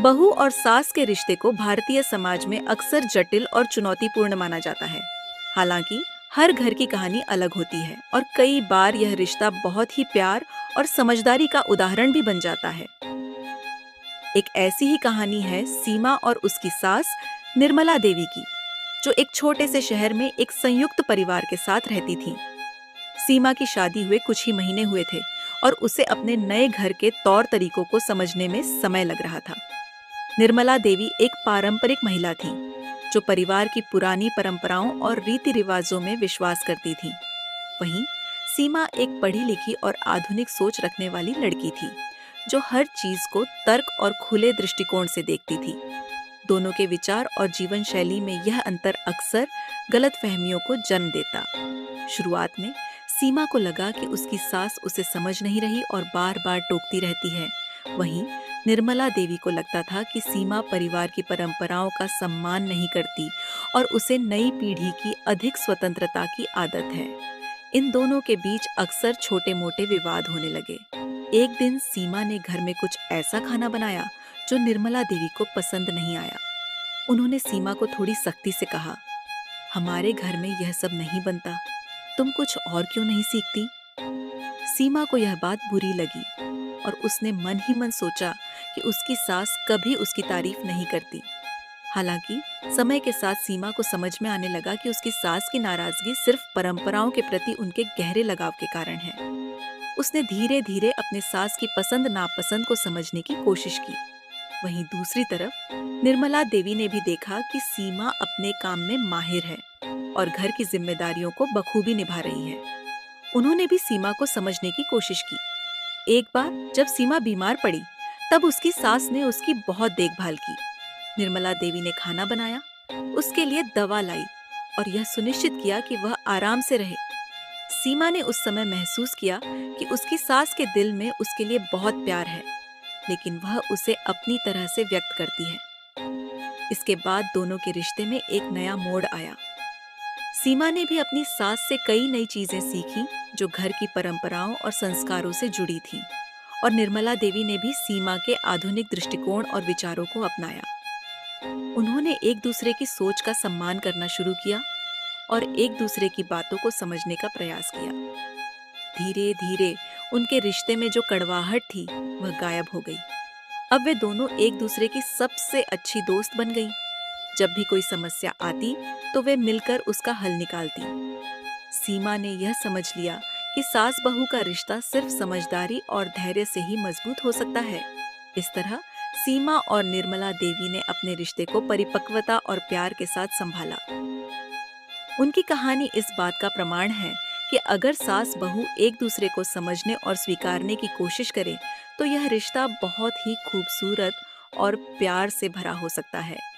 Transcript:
बहू और सास के रिश्ते को भारतीय समाज में अक्सर जटिल और चुनौतीपूर्ण माना जाता है। हालांकि हर घर की कहानी अलग होती है और कई बार यह रिश्ता बहुत ही प्यार और समझदारी का उदाहरण भी बन जाता है। एक ऐसी ही कहानी है सीमा और उसकी सास निर्मला देवी की, जो एक छोटे से शहर में एक संयुक्त परिवार के साथ रहती थीं। सीमा की शादी हुए कुछ ही महीने हुए थे और उसे अपने नए घर के तौर तरीकों को समझने में समय लग रहा था। निर्मला देवी एक पारंपरिक महिला थीं, जो परिवार की पुरानी परंपराओं और रीति रिवाजों में विश्वास करती थीं। वहीं सीमा एक पढ़ी लिखी और आधुनिक सोच रखने वाली लड़की थी, जो हर चीज को तर्क और खुले दृष्टिकोण से देखती थी। दोनों के विचार और जीवन शैली में यह अंतर अक्सर गलतफहमियों को जन्म देता। शुरुआत में सीमा को लगा कि उसकी सास उसे समझ नहीं रही और बार बार टोकती रहती है। वहीं निर्मला देवी को लगता था कि सीमा परिवार की परंपराओं का सम्मान नहीं करती और उसे नई पीढ़ी की अधिक स्वतंत्रता की आदत है। इन दोनों के बीच अक्सर छोटे मोटे विवाद होने लगे। एक दिन सीमा ने घर में कुछ ऐसा खाना बनाया जो निर्मला देवी को पसंद नहीं आया। उन्होंने सीमा को थोड़ी सख्ती से कहा, हमारे घर में यह सब नहीं बनता, तुम कुछ और क्यों नहीं सीखती? सीमा को यह बात बुरी लगी और उसने मन ही मन सोचा कि उसकी सास कभी उसकी तारीफ नहीं करती। हालांकि समय के साथ सीमा को समझ में आने लगा कि उसकी सास की नाराजगी सिर्फ परंपराओं के प्रति उनके गहरे लगाव के कारण है। उसने धीरे धीरे अपने सास की पसंद नापसंद को समझने की कोशिश की। वहीं दूसरी तरफ निर्मला देवी ने भी देखा कि सीमा अपने काम में माहिर है और घर की जिम्मेदारियों को बखूबी निभा रही है। उन्होंने भी सीमा को समझने की कोशिश की। एक बार जब सीमा बीमार पड़ी, तब उसकी सास ने उसकी बहुत देखभाल की। निर्मला देवी ने खाना बनाया, उसके लिए दवा लाई और यह सुनिश्चित किया कि वह आराम से रहे। सीमा ने उस समय महसूस किया कि उसकी सास के दिल में उसके लिए बहुत प्यार है, लेकिन वह उसे अपनी तरह से व्यक्त करती है। इसके बाद दोनों के रिश्ते में एक नया मोड़ आया। सीमा ने भी अपनी सास से कई नई चीजें सीखी जो घर की परंपराओं और संस्कारों से जुड़ी थीं, और निर्मला देवी ने भी सीमा के आधुनिक दृष्टिकोण और विचारों को अपनाया। उन्होंने एक दूसरे की सोच का सम्मान करना शुरू किया और एक दूसरे की बातों को समझने का प्रयास किया। धीरे धीरे उनके रिश्ते में जो कड़वाहट थी वह गायब हो गई। अब वे दोनों एक दूसरे की सबसे अच्छी दोस्त बन गई। जब भी कोई समस्या आती तो वे मिलकर उसका हल निकालती। सीमा ने यह समझ लिया कि सास बहू का रिश्ता सिर्फ समझदारी और धैर्य से ही मजबूत हो सकता है। इस तरह सीमा और निर्मला देवी ने अपने रिश्ते को परिपक्वता और प्यार के साथ संभाला। उनकी कहानी इस बात का प्रमाण है कि अगर सास बहू एक दूसरे को समझने और स्वीकारने की कोशिश करें, तो यह रिश्ता बहुत ही खूबसूरत और प्यार से भरा हो सकता है।